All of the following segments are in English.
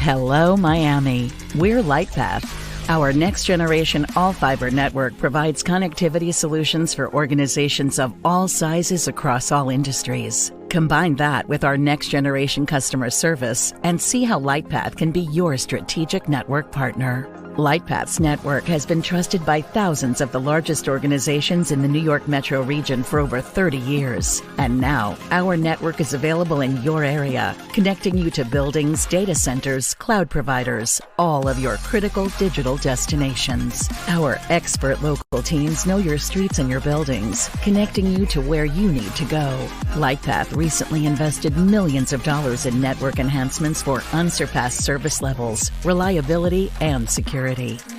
Hello, Miami. We're Lightpath. Our next-generation all-fiber network provides connectivity solutions for organizations of all sizes across all industries. Combine that with our next-generation customer service and see how Lightpath can be your strategic network partner. Lightpath's network has been trusted by thousands of the largest organizations in the New York metro region for over 30 years. And now, our network is available in your area, connecting you to buildings, data centers, cloud providers, all of your critical digital destinations. Our expert local teams know your streets and your buildings, connecting you to where you need to go. Lightpath recently invested millions of dollars in network enhancements for unsurpassed service levels, reliability, and security.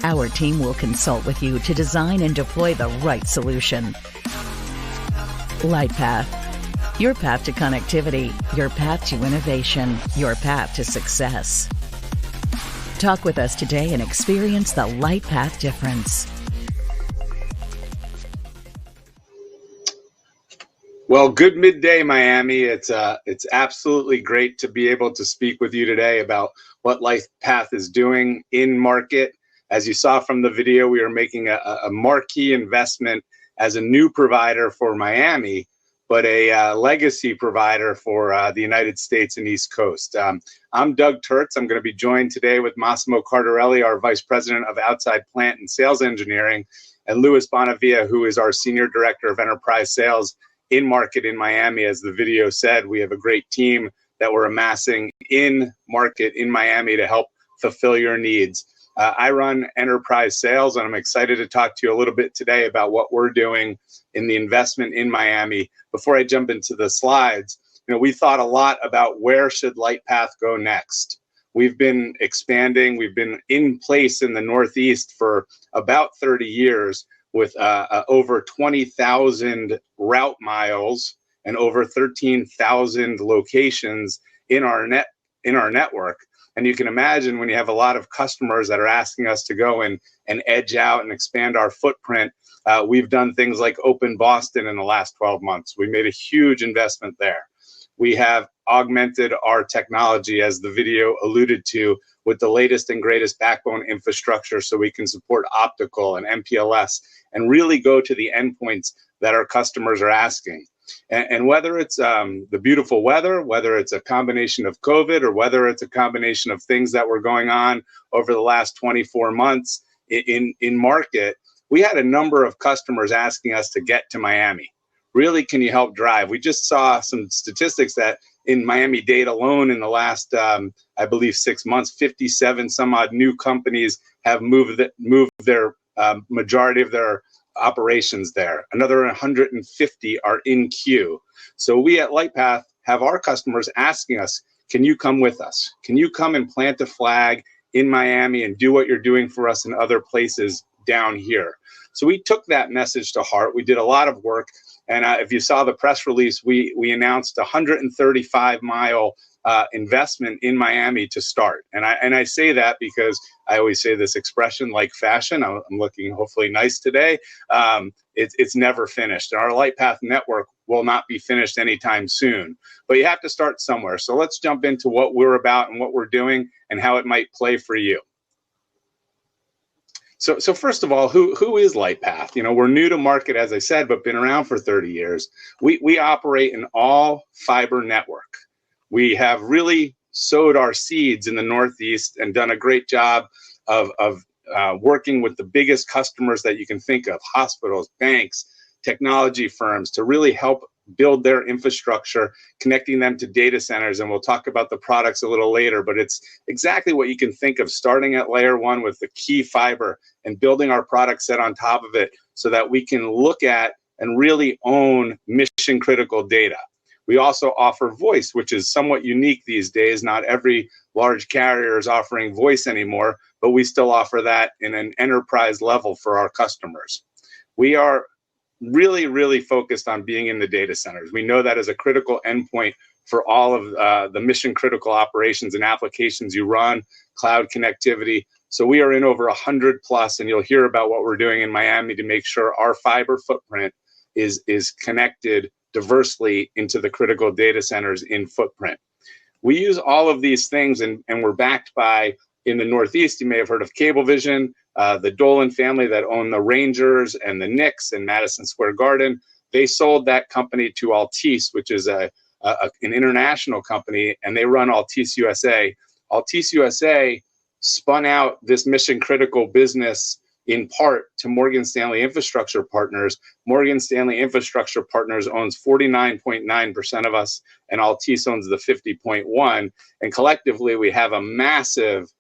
Our team will consult with you to design and deploy the right solution. Lightpath. Your path to connectivity, your path to innovation, your path to success. Talk with us today and experience the Lightpath difference. Well, good midday, Miami. It's absolutely great to be able to speak with you today about what Lightpath is doing in market. As you saw from the video, we are making a marquee investment as a new provider for Miami, but a legacy provider for the United States and East Coast. I'm Doug Turtz. I'm going to be joined today with Massimo Cardarelli, our Vice President of Outside Plant and Sales Engineering, and Luis Bonavia, who is our Senior Director of Enterprise Sales in market in Miami. As the video said, we have a great team that we're amassing in market in Miami to help fulfill your needs. I run enterprise sales, and I'm excited to talk to you a little bit today about what we're doing in the investment in Miami. Before I jump into the slides, we thought a lot about where should Lightpath go next. We've been expanding. We've been in place in the Northeast for about 30 years with over 20,000 route miles and over 13,000 locations in our network. And you can imagine when you have a lot of customers that are asking us to go and edge out and expand our footprint, we've done things like open Boston in the last 12 months. We made a huge investment there. We have augmented our technology, as the video alluded to, with the latest and greatest backbone infrastructure so we can support optical and MPLS and really go to the endpoints that our customers are asking. And whether it's the beautiful weather, whether it's a combination of COVID, or whether it's a combination of things that were going on over the last 24 months in market, we had a number of customers asking us to get to Miami. Really, can you help drive? We just saw some statistics that in Miami-Dade alone in the last, I believe, 6 months, 57 some odd new companies have moved their majority of their operations there. Another 150 are in queue. So we at Lightpath have our customers asking us, can you come with us? Can you come and plant a flag in Miami and do what you're doing for us in other places down here? So we took that message to heart. We did a lot of work. And if you saw the press release, we announced a 135-mile investment in Miami to start. And I say that because I always say this expression, like fashion. I'm looking hopefully nice today. It's never finished. And our Lightpath network will not be finished anytime soon. But you have to start somewhere. So let's jump into what we're about and what we're doing and how it might play for you. So first of all, who is Lightpath? We're new to market, as I said, but been around for 30 years. We operate an all fiber network. We have really sowed our seeds in the Northeast and done a great job of working with the biggest customers that you can think of, hospitals, banks, technology firms, to really help build their infrastructure, connecting them to data centers. And we'll talk about the products a little later, but it's exactly what you can think of, starting at layer one with the key fiber and building our product set on top of it so that we can look at and really own mission critical data. We also offer voice, which is somewhat unique these days. Not every large carrier is offering voice anymore, but we still offer that in an enterprise level for our customers. We are really, really focused on being in the data centers. We know that as a critical endpoint for all of the mission critical operations and applications you run, cloud connectivity. So we are in over 100 plus, and you'll hear about what we're doing in Miami to make sure our fiber footprint is connected diversely into the critical data centers in footprint. We use all of these things, and we're backed by, in the Northeast, you may have heard of Cablevision, the Dolan family that own the Rangers and the Knicks and Madison Square Garden. They sold that company to Altice, which is an international company, and they run Altice USA. Altice USA spun out this mission critical business in part to Morgan Stanley Infrastructure Partners. Morgan Stanley Infrastructure Partners owns 49.9% of us, and Altice owns the 50.1%. And collectively, we have a massive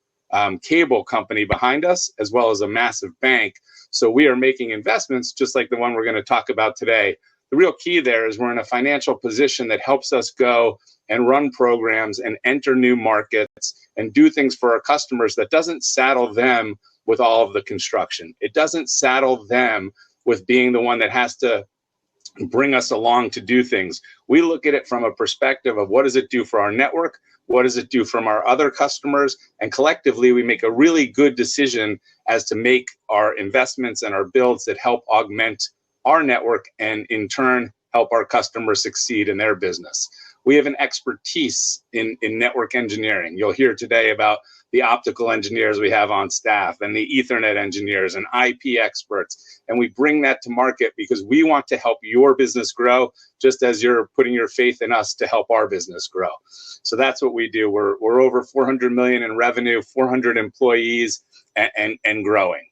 cable company behind us, as well as a massive bank. So we are making investments just like the one we're going to talk about today. The real key there is we're in a financial position that helps us go and run programs and enter new markets and do things for our customers that doesn't saddle them with all of the construction. It doesn't saddle them with being the one that has to bring us along to do things. We look at it from a perspective of what does it do for our network? What does it do from our other customers? And collectively, we make a really good decision as to make our investments and our builds that help augment our network and in turn help our customers succeed in their business. We have an expertise in network engineering. You'll hear today about the optical engineers we have on staff and the Ethernet engineers and IP experts. And we bring that to market because we want to help your business grow, just as you're putting your faith in us to help our business grow. So that's what we do. We're over 400 million in revenue, 400 employees, and growing.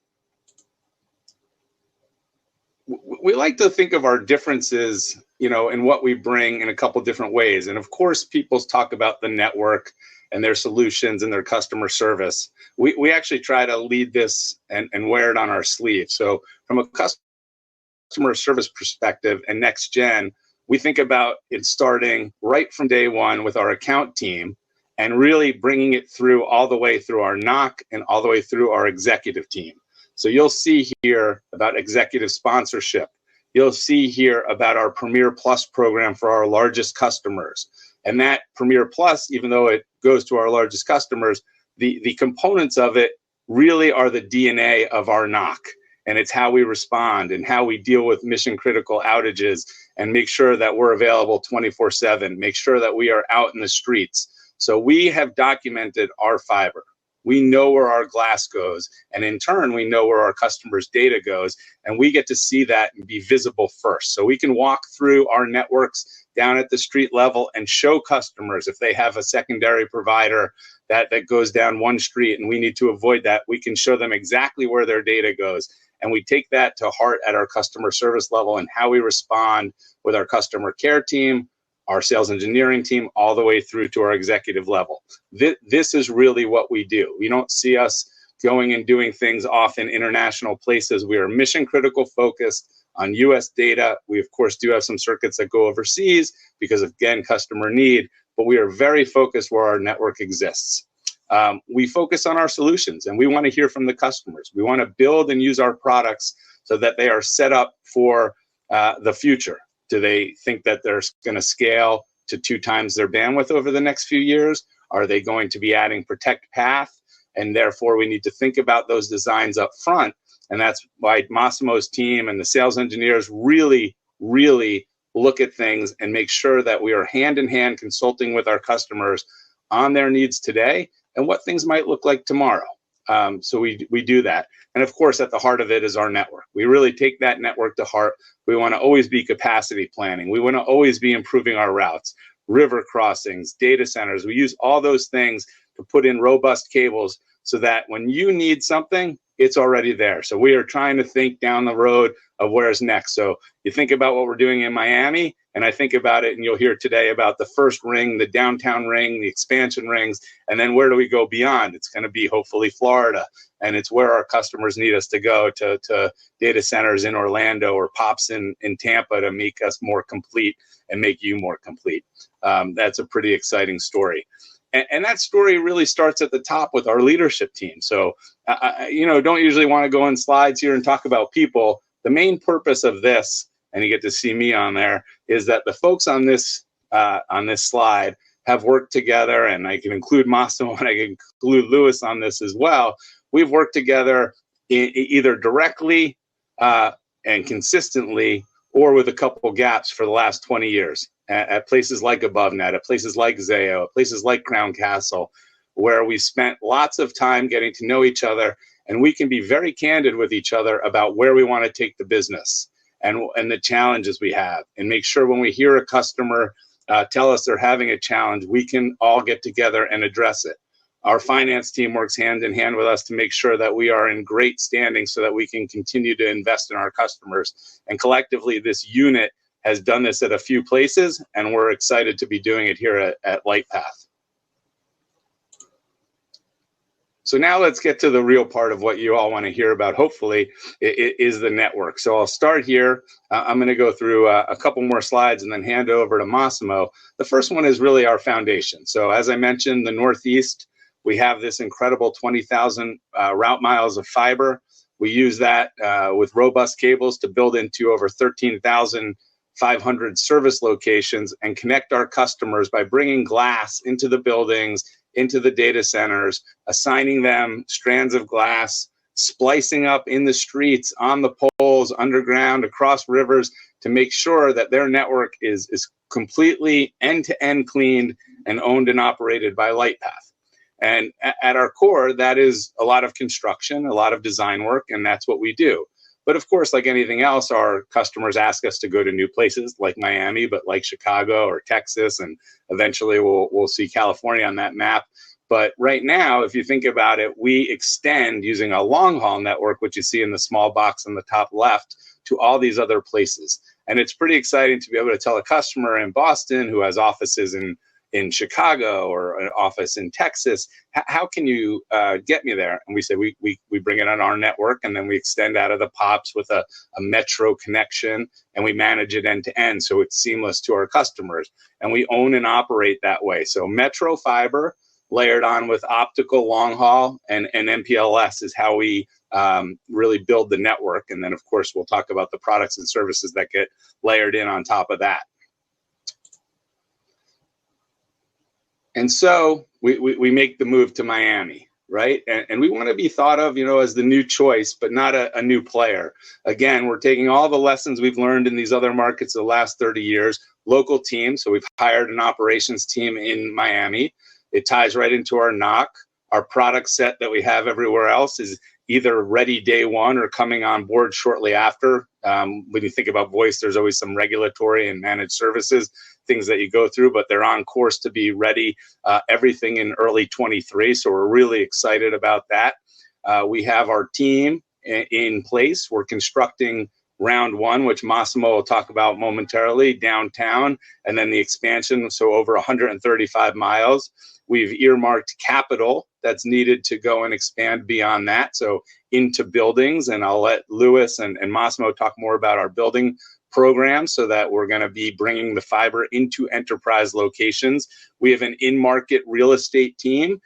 We like to think of our differences, and what we bring in a couple different ways. And of course, people talk about the network and their solutions and their customer service. We actually try to lead this and wear it on our sleeve. So from a customer service perspective and next gen, we think about it starting right from day one with our account team and really bringing it through all the way through our NOC and all the way through our executive team. So you'll see here about executive sponsorship. You'll see here about our Premier Plus program for our largest customers. And that Premier Plus, even though it goes to our largest customers, the components of it really are the DNA of our NOC. And it's how we respond and how we deal with mission critical outages and make sure that we're available 24/7, make sure that we are out in the streets. So we have documented our fiber. We know where our glass goes, and in turn, we know where our customers' data goes, and we get to see that and be visible first. So we can walk through our networks down at the street level and show customers if they have a secondary provider that goes down one street and we need to avoid that, we can show them exactly where their data goes. And we take that to heart at our customer service level and how we respond with our customer care team, our sales engineering team, all the way through to our executive level. This is really what we do. You don't see us going and doing things off in international places. We are mission critical focused on US data. We of course do have some circuits that go overseas because of, again, customer need, but we are very focused where our network exists. We focus on our solutions and we want to hear from the customers. We want to build and use our products so that they are set up for the future. Do they think that they're going to scale to 2 times their bandwidth over the next few years? Are they going to be adding Protect Path? And therefore, we need to think about those designs up front. And that's why Massimo's team and the sales engineers really, really look at things and make sure that we are hand in hand consulting with our customers on their needs today and what things might look like tomorrow. So we do that. And of course, at the heart of it is our network. We really take that network to heart. We want to always be capacity planning. We want to always be improving our routes, river crossings, data centers. We use all those things to put in robust cables so that when you need something, it's already there. So we are trying to think down the road of where's next. So you think about what we're doing in Miami, and I think about it, and you'll hear today about the first ring, the downtown ring, the expansion rings, and then where do we go beyond? It's going to be hopefully Florida, and it's where our customers need us to go to data centers in Orlando or POPs in Tampa to make us more complete and make you more complete. That's a pretty exciting story. And that story really starts at the top with our leadership team. So, don't usually want to go in slides here and talk about people. The main purpose of this, and you get to see me on there, is that the folks on this slide have worked together, and I can include Massimo and I can include Lewis on this as well. We've worked together either directly and consistently or with a couple gaps for the last 20 years at places like AboveNet, at places like Zayo, at places like Crown Castle, where we spent lots of time getting to know each other, and we can be very candid with each other about where we want to take the business and the challenges we have, and make sure when we hear a customer tell us they're having a challenge, we can all get together and address it. Our finance team works hand in hand with us to make sure that we are in great standing so that we can continue to invest in our customers. And collectively, this unit has done this at a few places, and we're excited to be doing it here at Lightpath. So now let's get to the real part of what you all want to hear about, hopefully, is the network. So I'll start here. I'm going to go through a couple more slides and then hand it over to Massimo. The first one is really our foundation. So as I mentioned, the Northeast, we have this incredible 20,000 route miles of fiber. We use that with robust cables to build into over 13,500 service locations and connect our customers by bringing glass into the buildings, into the data centers, assigning them strands of glass, splicing up in the streets, on the poles, underground, across rivers, to make sure that their network is completely end-to-end cleaned and owned and operated by Lightpath. And at our core, that is a lot of construction, a lot of design work, and that's what we do. But of course, like anything else, our customers ask us to go to new places like Miami, but like Chicago or Texas, and eventually we'll see California on that map. But right now, if you think about it, we extend using a long haul network, which you see in the small box on the top left, to all these other places. And it's pretty exciting to be able to tell a customer in Boston who has offices in Chicago or an office in Texas, how can you get me there? And we say we bring it on our network, and then we extend out of the POPs with a metro connection, and we manage it end to end so it's seamless to our customers. And we own and operate that way. So metro fiber layered on with optical long haul and MPLS is how we really build the network. And then of course we'll talk about the products and services that get layered in on top of that. And so we make the move to Miami, right? And we want to be thought of, as the new choice, but not a new player. Again, we're taking all the lessons we've learned in these other markets the last 30 years, local teams. So we've hired an operations team in Miami. It ties right into our NOC. Our product set that we have everywhere else is either ready day one or coming on board shortly after. When you think about voice, there's always some regulatory and managed services, things that you go through, but they're on course to be ready, everything in early 23. So we're really excited about that. We have our team in place. We're constructing round one, which Massimo will talk about momentarily, downtown, and then the expansion, so over 135 miles. We've earmarked capital that's needed to go and expand beyond that, so into buildings, and I'll let Louis and Massimo talk more about our building program, so that we're going to be bringing the fiber into enterprise locations. We have an in-market real estate team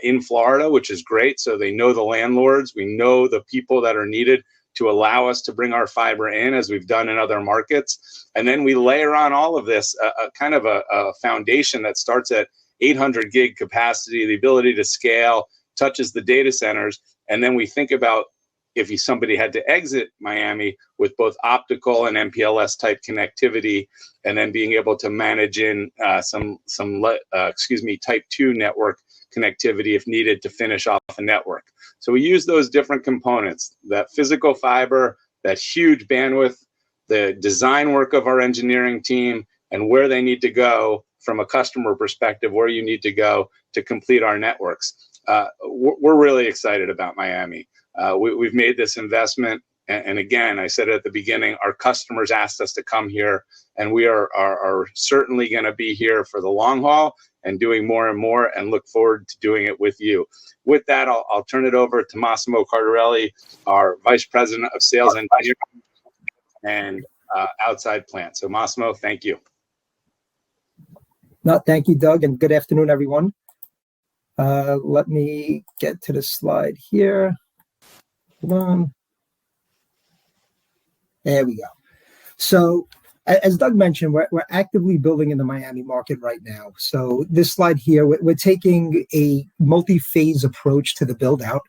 in Florida, which is great, so they know the landlords, we know the people that are needed to allow us to bring our fiber in, as we've done in other markets. And then we layer on all of this, kind of a foundation that starts at 800 gig capacity, the ability to scale, touches the data centers. And then we think about if somebody had to exit Miami with both optical and MPLS type connectivity, and then being able to manage in some type 2 network connectivity if needed to finish off a network. So we use those different components, that physical fiber, that huge bandwidth, the design work of our engineering team, and where they need to go from a customer perspective, where you need to go to complete our networks. We're really excited about Miami. We've made this investment, and again, I said at the beginning, our customers asked us to come here, and we are certainly going to be here for the long haul and doing more and more, and look forward to doing it with you. With that, I'll turn it over to Massimo Cardarelli, our Vice President of Sales Engineering and Outside Plant. So Massimo, thank you. No, thank you, Doug, and good afternoon, everyone. Let me get to the slide here. Hold on. There we go. So, as Doug mentioned, we're actively building in the Miami market right now. So this slide here, we're taking a multi-phase approach to the build out.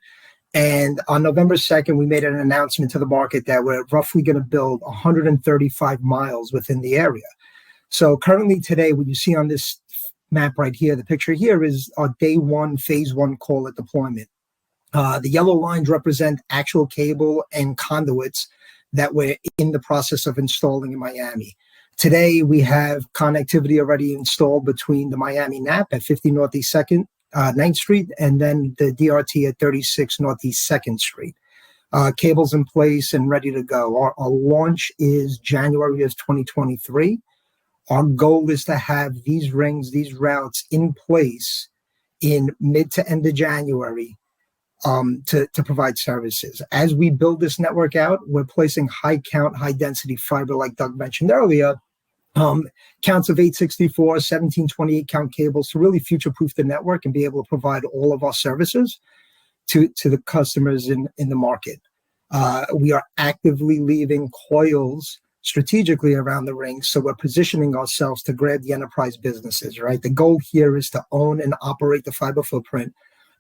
And on November 2nd, we made an announcement to the market that we're roughly going to build 135 miles within the area. So currently today, what you see on this map right here, the picture here is our day one, phase one call at deployment. The yellow lines represent actual cable and conduits that we're in the process of installing in Miami. Today, we have connectivity already installed between the Miami NAP at 50 Northeast 2nd, 9th Street, and then the DRT at 36 Northeast 2nd Street. Cables in place and ready to go. Our launch is January of 2023. Our goal is to have these rings, these routes in place in mid to end of January to provide services. As we build this network out, we're placing high count, high density fiber, like Doug mentioned earlier, counts of 864, 1728 count cables to really future-proof the network and be able to provide all of our services to the customers in the market. We are actively leaving coils strategically around the ring, so we're positioning ourselves to grab the enterprise businesses, right? The goal here is to own and operate the fiber footprint,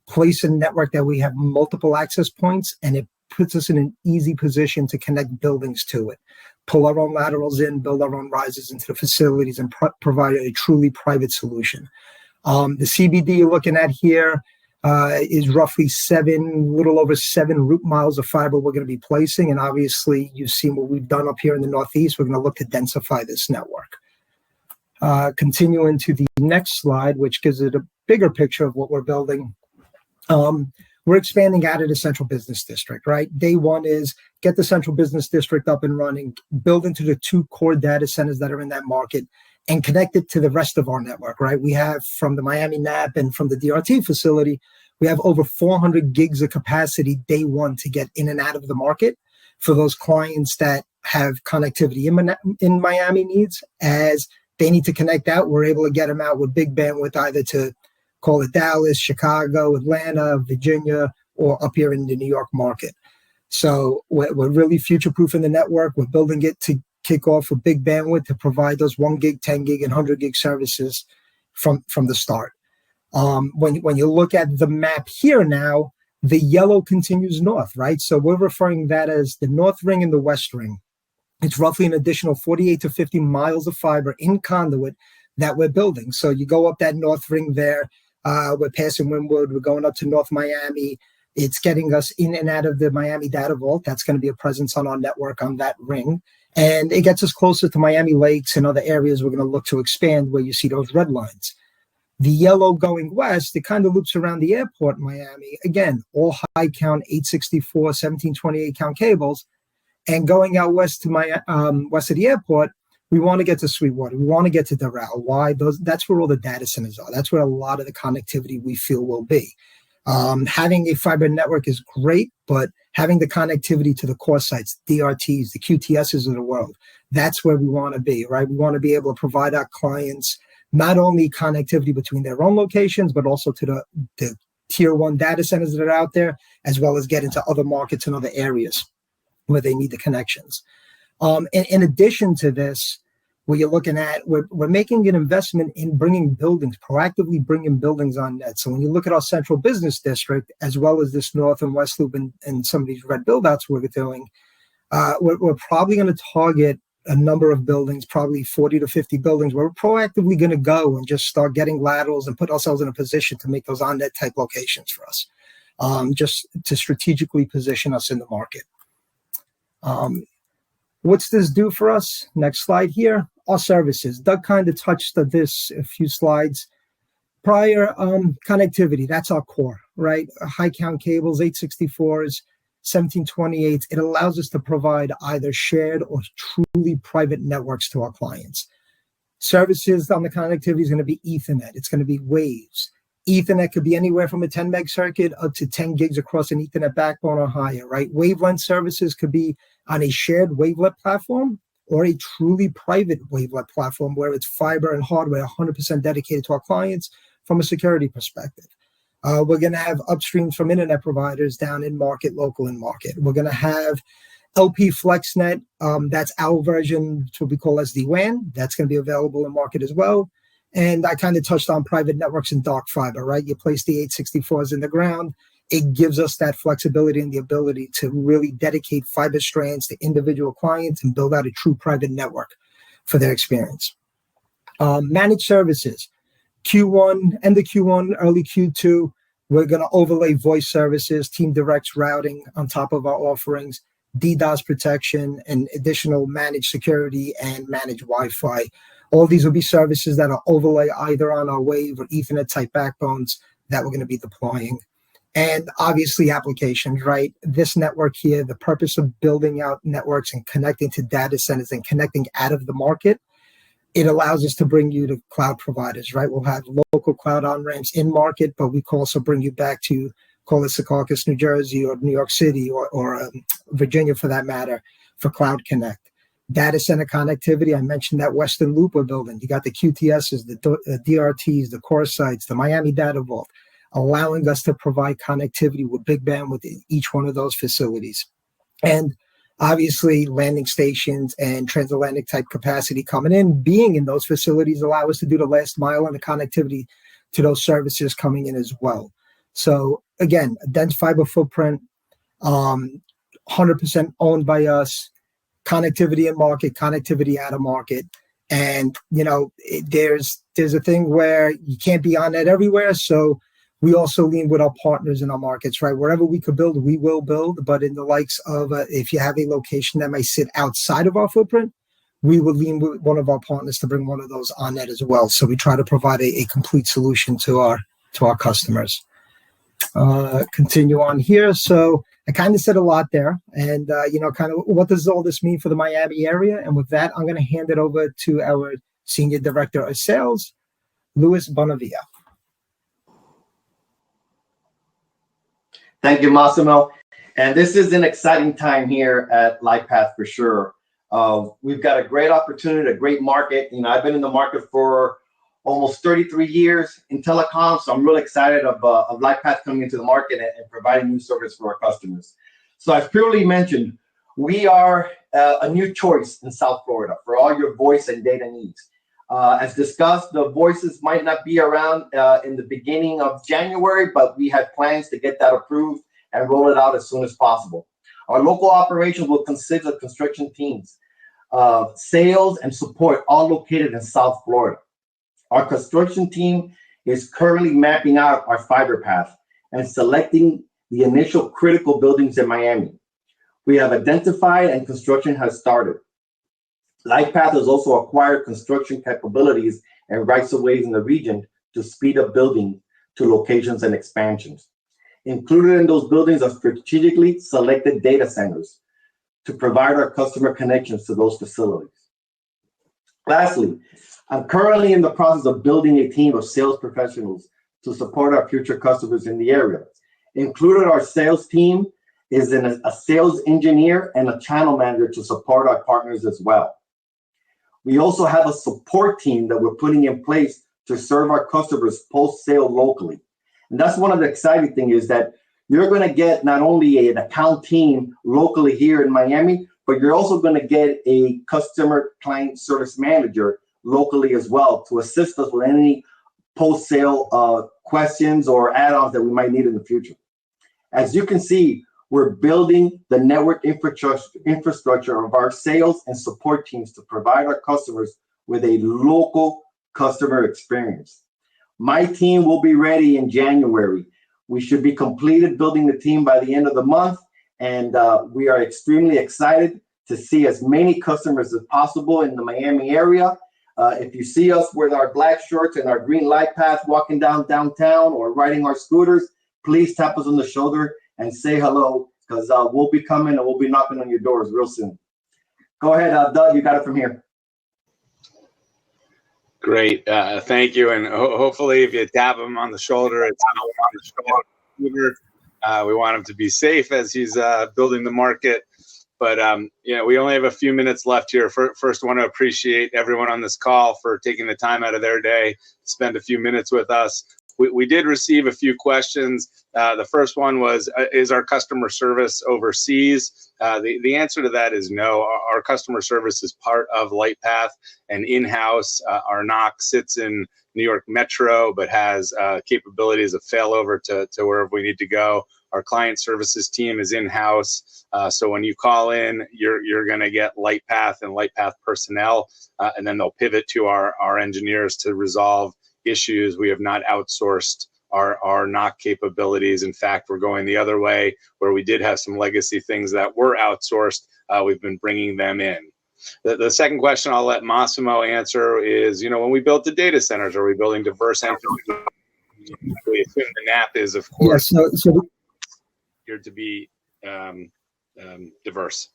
place a network that we have multiple access points, and it puts us in an easy position to connect buildings to it, pull our own laterals in, build our own risers into the facilities, and provide a truly private solution. The CBD you're looking at here is roughly little over 7 route miles of fiber we're going to be placing. And obviously, you've seen what we've done up here in the Northeast. We're going to look to densify this network. Continuing to the next slide, which gives it a bigger picture of what we're building. We're expanding out of the central business district, right? Day one is get the central business district up and running, build into the 2 core data centers that are in that market, and connect it to the rest of our network, right? We have from the Miami NAP and from the DRT facility, we have over 400 gigs of capacity day one to get in and out of the market for those clients that have connectivity in Miami needs. As they need to connect out, we're able to get them out with big bandwidth, either to call it Dallas, Chicago, Atlanta, Virginia, or up here in the New York market. So we're really future-proofing the network. We're building it to kick off with big bandwidth to provide those 1 gig, 10 gig, and 100 gig services from the start. When you look at the map here now, the yellow continues north, right? So we're referring that as the North Ring and the West Ring. It's roughly an additional 48 to 50 miles of fiber in conduit that we're building. So you go up that North Ring there, we're passing Wynwood, we're going up to North Miami. It's getting us in and out of the Miami data vault. That's going to be a presence on our network on that ring. And it gets us closer to Miami Lakes and other areas we're going to look to expand where you see those red lines. The yellow going west, it kind of loops around the airport in Miami. Again, all high count 864, 1728 count cables. And going out west to west of the airport, we want to get to Sweetwater. We want to get to Doral. Why? That's where all the data centers are. That's where a lot of the connectivity we feel will be. Having a fiber network is great, but having the connectivity to the core sites, DRTs, the QTSs of the world, that's where we want to be, right? We want to be able to provide our clients not only connectivity between their own locations, but also to the tier 1 data centers that are out there, as well as get into other markets and other areas where they need the connections. In addition to this, what you're looking at, we're making an investment in proactively bringing buildings on net. So when you look at our central business district, as well as this north and west loop and some of these red build-outs we're doing, we're probably going to target a number of buildings, probably 40 to 50 buildings, where we're proactively going to go and just start getting laterals and put ourselves in a position to make those on-net type locations for us, just to strategically position us in the market. What's this do for us? Next slide here, our services. Doug kind of touched on this a few slides prior. Connectivity, that's our core, right? High count cables, 864s, 1728s. It allows us to provide either shared or truly private networks to our clients. Services on the connectivity is going to be Ethernet. It's going to be waves. Ethernet could be anywhere from a 10 meg circuit up to 10 gigs across an Ethernet backbone or higher, right? Wavelength services could be on a shared wavelet platform or a truly private wavelet platform where it's fiber and hardware 100% dedicated to our clients from a security perspective. We're going to have upstreams from internet providers down in market, local in market. We're going to have LP FlexNet. That's our version, it's what we call SD-WAN. That's going to be available in market as well. And I kind of touched on private networks and dark fiber, right? You place the 864s in the ground. it gives us that flexibility and the ability to really dedicate fiber strands to individual clients and build out a true private network for their experience. Managed services, Q1, end of Q1, early Q2, we're going to overlay voice services, Team Direct's routing on top of our offerings, DDoS protection, and additional managed security and managed Wi-Fi. All these will be services that are overlay either on our Wave or Ethernet type backbones that we're going to be deploying. And obviously applications, right? This network here, the purpose of building out networks and connecting to data centers and connecting out of the market, it allows us to bring you to cloud providers, right? We'll have local cloud on-ramps in market, but we can also bring you back to, call it Secaucus, New Jersey, or New York City, or Virginia for that matter, for Cloud Connect. Data center connectivity, I mentioned that Western Loop we're building. You got the QTSs, the DRTs, the core sites, the Miami Data Vault, allowing us to provide connectivity with big bandwidth in each one of those facilities. And obviously, landing stations and transatlantic type capacity coming in, being in those facilities, allow us to do the last mile and the connectivity to those services coming in as well. So again, a dense fiber footprint, 100% owned by us, connectivity in market, connectivity out of market. And, there's a thing where you can't be on net everywhere. So we also lean with our partners in our markets, right? Wherever we could build, we will build. But in the likes of, if you have a location that may sit outside of our footprint, we will lean with one of our partners to bring one of those on net as well. So we try to provide a complete solution to our customers. Continue on here. So I kind of said a lot there, and kind of what does all this mean for the Miami area? And with that, I'm going to hand it over to our Senior Director of Sales, Luis Bonavia. Thank you, Massimo. And this is an exciting time here at Lightpath for sure. We've got a great opportunity, a great market. I've been in the market for almost 33 years in telecom, so I'm really excited of Lightpath coming into the market and providing new service for our customers. So as purely mentioned, we are a new choice in South Florida for all your voice and data needs. As discussed, the voices might not be around in the beginning of January, but we had plans to get that approved and roll it out as soon as possible. Our local operations will consist of construction teams, sales and support, all located in South Florida. Our construction team is currently mapping out our fiber path and selecting the initial critical buildings in Miami. We have identified and construction has started. Lightpath has also acquired construction capabilities and rights-of-way in the region to speed up building to locations and expansions. Included in those buildings are strategically selected data centers to provide our customer connections to those facilities. Lastly, I'm currently in the process of building a team of sales professionals to support our future customers in the area. Included our sales team is a sales engineer and a channel manager to support our partners as well. We also have a support team that we're putting in place to serve our customers post-sale locally. And that's one of the exciting things is that you're going to get not only an account team locally here in Miami, but you're also going to get a customer client service manager locally as well to assist us with any post-sale questions or add-ons that we might need in the future. As you can see, we're building the network infrastructure of our sales and support teams to provide our customers with a local customer experience. My team will be ready in January. We should be completed building the team by the end of the month, and we are extremely excited to see as many customers as possible in the Miami area. If you see us with our black shorts and our green Lightpath walking downtown or riding our scooters, please tap us on the shoulder and say hello, because we'll be coming and we'll be knocking on your doors real soon. Go ahead, Doug, you got it from here. Great, thank you. And hopefully if you tap him on the shoulder, it's not on the shoulder. We want him to be safe as he's building the market. But we only have a few minutes left here. First, I want to appreciate everyone on this call for taking the time out of their day to spend a few minutes with us. We did receive a few questions. The first one was, is our customer service overseas? The answer to that is no. Our customer service is part of Lightpath and in-house. Our NOC sits in New York Metro, but has capabilities of failover to wherever we need to go. Our client services team is in-house. So when you call in, you're going to get Lightpath and Lightpath personnel, and then they'll pivot to our engineers to resolve issues. We have not outsourced our NOC capabilities. In fact, we're going the other way, where we did have some legacy things that were outsourced. We've been bringing them in. The second question I'll let Massimo answer is, when we built the data centers, are we building diverse entities? We assume the NAP is, of course, here to be diverse.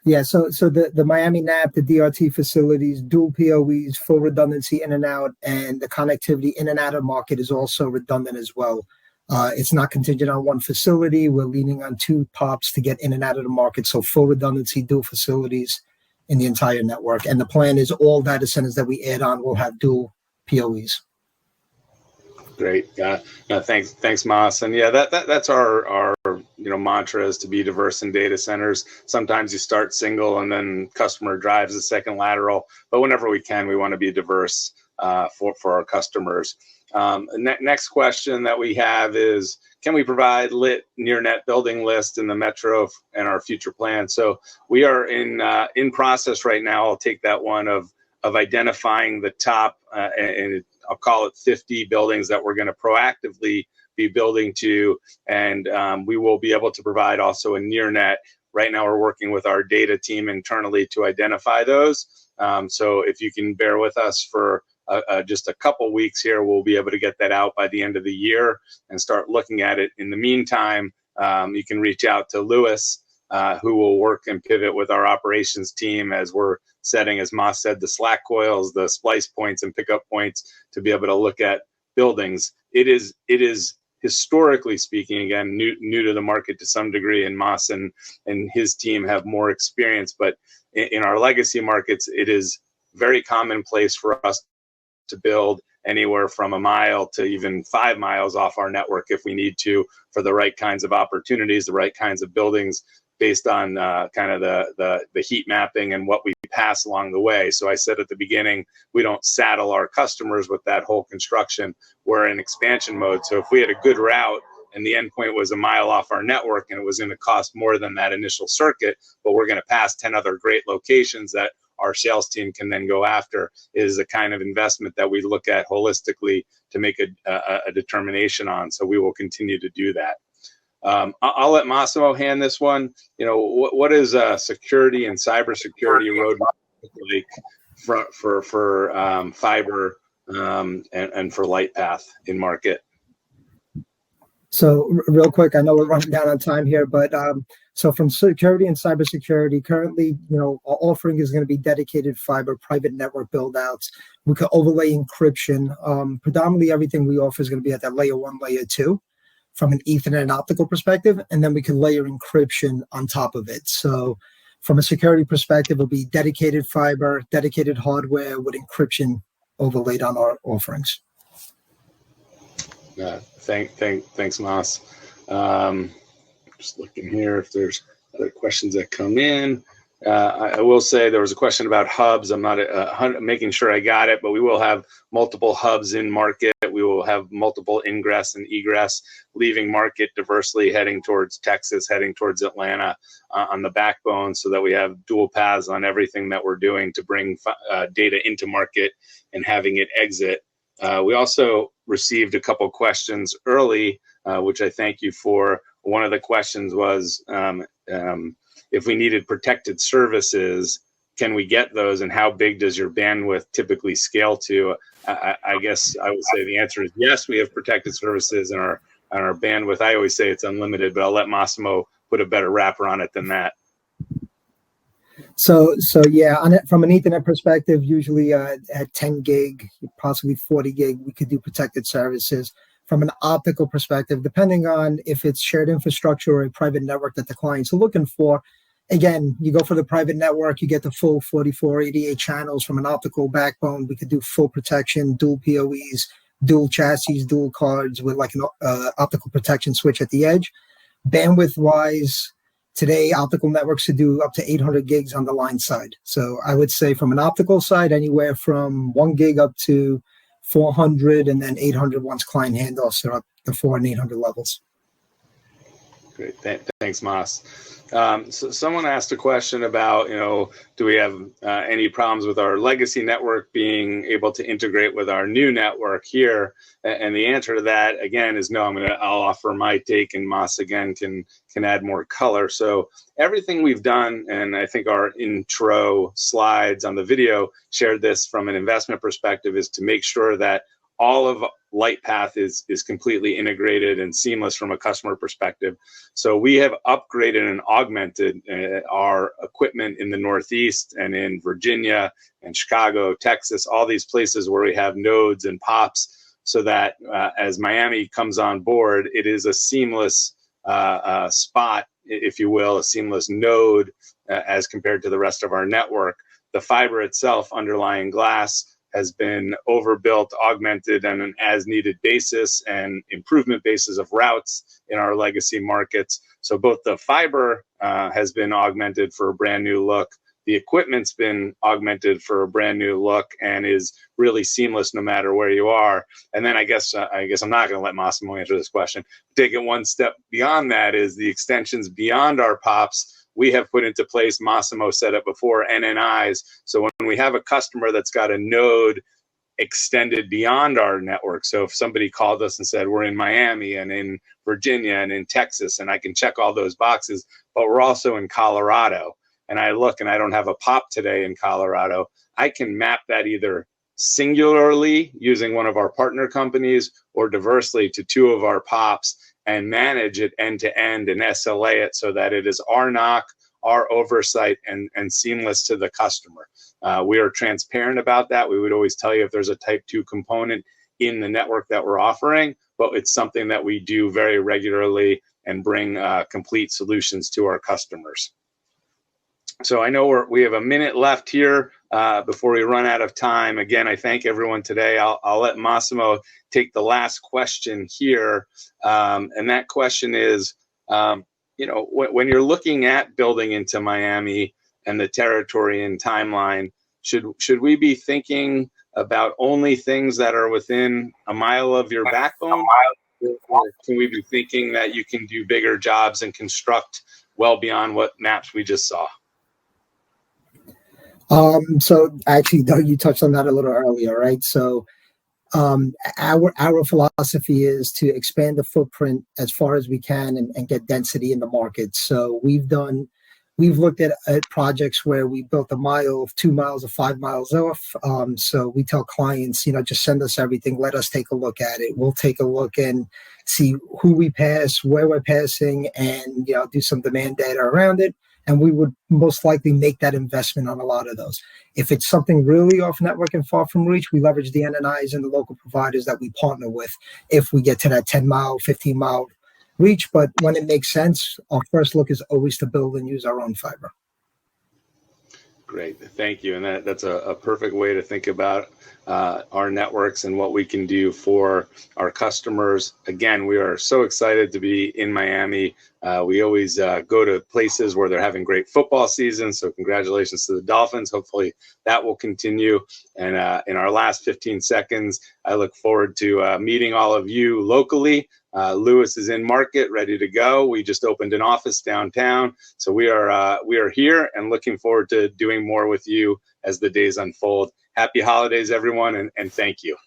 Yeah, so the Miami NAP, the DRT facilities, dual POEs, full redundancy in and out, and the connectivity in and out of market is also redundant as well. It's not contingent on one facility. We're leaning on 2 POPs to get in and out of the market, so full redundancy, dual facilities in the entire network. And the plan is all data centers that we add on will have dual POEs. Great. Thanks, Mas. And yeah, that's our mantra, is to be diverse in data centers. Sometimes you start single and then customer drives the second lateral, but whenever we can, we want to be diverse for our customers. Next question that we have is, can we provide lit near net building list in the metro and our future plans? So we are in process right now. I'll take that one of identifying the top and I'll call it 50 buildings that we're going to proactively be building to, and we will be able to provide also a near net. Right now, we're working with our data team internally to identify those. So if you can bear with us for just a couple weeks here, we'll be able to get that out by the end of the year and start looking at it. In the meantime, you can reach out to Lewis, who will work and pivot with our operations team as we're setting, as Mas said, the slack coils, the splice points and pickup points to be able to look at buildings. It is historically speaking, again, new to the market to some degree, and Mas and his team have more experience, but in our legacy markets, it is very commonplace for us to build anywhere from a mile to even 5 miles off our network if we need to, for the right kinds of opportunities, the right kinds of buildings, based on kind of the heat mapping and what we pass along the way. So I said at the beginning, we don't saddle our customers with that whole construction. We're in expansion mode. So if we had a good route and the endpoint was a mile off our network and it was going to cost more than that initial circuit, but we're going to pass 10 other great locations that our sales team can then go after, is a kind of investment that we look at holistically to make a determination on. So we will continue to do that. I'll let Massimo hand this one. What is security and cybersecurity roadmap like for fiber and for Lightpath in market? So real quick, I know we're running down on time here, but so from security and cybersecurity, currently, our offering is going to be dedicated fiber, private network build-outs. We could overlay encryption. Predominantly everything we offer is going to be at that layer 1, layer 2. From an Ethernet and optical perspective, and then we can layer encryption on top of it. So from a security perspective, it'll be dedicated fiber, dedicated hardware with encryption overlaid on our offerings. Thanks, Mas. Just looking here if there's other questions that come in. I will say there was a question about hubs. I'm not making sure I got it, but we will have multiple hubs in market. We will have multiple ingress and egress, leaving market diversely, heading towards Texas, heading towards Atlanta on the backbone, so that we have dual paths on everything that we're doing to bring data into market and having it exit. We also received a couple questions early, which I thank you for. One of the questions was, if we needed protected services, can we get those, and how big does your bandwidth typically scale to? I guess I would say the answer is yes, we have protected services, and our bandwidth, I always say it's unlimited, but I'll let Massimo put a better wrapper on it than that. So yeah, from an Ethernet perspective, usually at 10 gig, possibly 40 gig, we could do protected services. From an optical perspective, depending on if it's shared infrastructure or a private network that the clients are looking for, again, you go for the private network, you get the full 44, 88 channels. From an optical backbone, we could do full protection, dual POEs, dual chassis, dual cards with like an optical protection switch at the edge. Bandwidth-wise, today, optical networks could do up to 800 gigs on the line side. So I would say from an optical side, anywhere from 1 gig up to 400, and then 800 once client handoffs, so up the 400 and 800 levels. Great. Thanks, Mas. So someone asked a question about, do we have any problems with our legacy network being able to integrate with our new network here? And the answer to that, again, is no. I'll offer my take, and Mas, again, can add more color. So everything we've done, and I think our intro slides on the video shared this from an investment perspective, is to make sure that all of Lightpath is completely integrated and seamless from a customer perspective. So we have upgraded and augmented our equipment in the Northeast and in Virginia and Chicago, Texas, all these places where we have nodes and POPs, so that as Miami comes on board, it is a seamless spot, if you will, a seamless node as compared to the rest of our network. The fiber itself, underlying glass, has been overbuilt, augmented on an as-needed basis and improvement basis of routes in our legacy markets. So both the fiber has been augmented for a brand new look. The equipment's been augmented for a brand new look and is really seamless no matter where you are. And then I guess I'm not going to let Massimo answer this question. Take it one step beyond that is the extensions beyond our POPs. We have put into place, Massimo said it before, NNIs. So when we have a customer that's got a node extended beyond our network, so if somebody called us and said, we're in Miami and in Virginia and in Texas, and I can check all those boxes, but we're also in Colorado, and I look and I don't have a POP today in Colorado, I can map that either singularly using one of our partner companies or diversely to two of our POPs and manage it end to end and SLA it so that it is our NOC, our oversight, and seamless to the customer. We are transparent about that. We would always tell you if there's a type 2 component in the network that we're offering, but it's something that we do very regularly and bring complete solutions to our customers. So I know we have a minute left here before we run out of time. Again, I thank everyone today. I'll let Massimo take the last question here. And that question is, when you're looking at building into Miami and the territory and timeline, should we be thinking about only things that are within a mile of your backbone? Or can we be thinking that you can do bigger jobs and construct well beyond what maps we just saw? So actually, Doug, you touched on that a little earlier, right? So our philosophy is to expand the footprint as far as we can and get density in the market. So we've looked at projects where we built a mile, 2 miles, or 5 miles off. So we tell clients, just send us everything. Let us take a look at it. We'll take a look and see who we pass, where we're passing, and do some demand data around it. And we would most likely make that investment on a lot of those. If it's something really off network and far from reach, we leverage the NNIs and the local providers that we partner with if we get to that 10-mile, 15-mile reach. But when it makes sense, our first look is always to build and use our own fiber. Great, thank you. And that's a perfect way to think about our networks and what we can do for our customers. Again, we are so excited to be in Miami. We always go to places where they're having great football seasons. So congratulations to the Dolphins. Hopefully that will continue. And in our last 15 seconds, I look forward to meeting all of you locally. Lewis is in market, ready to go. We just opened an office downtown. So we are here and looking forward to doing more with you as the days unfold. Happy holidays, everyone, and thank you.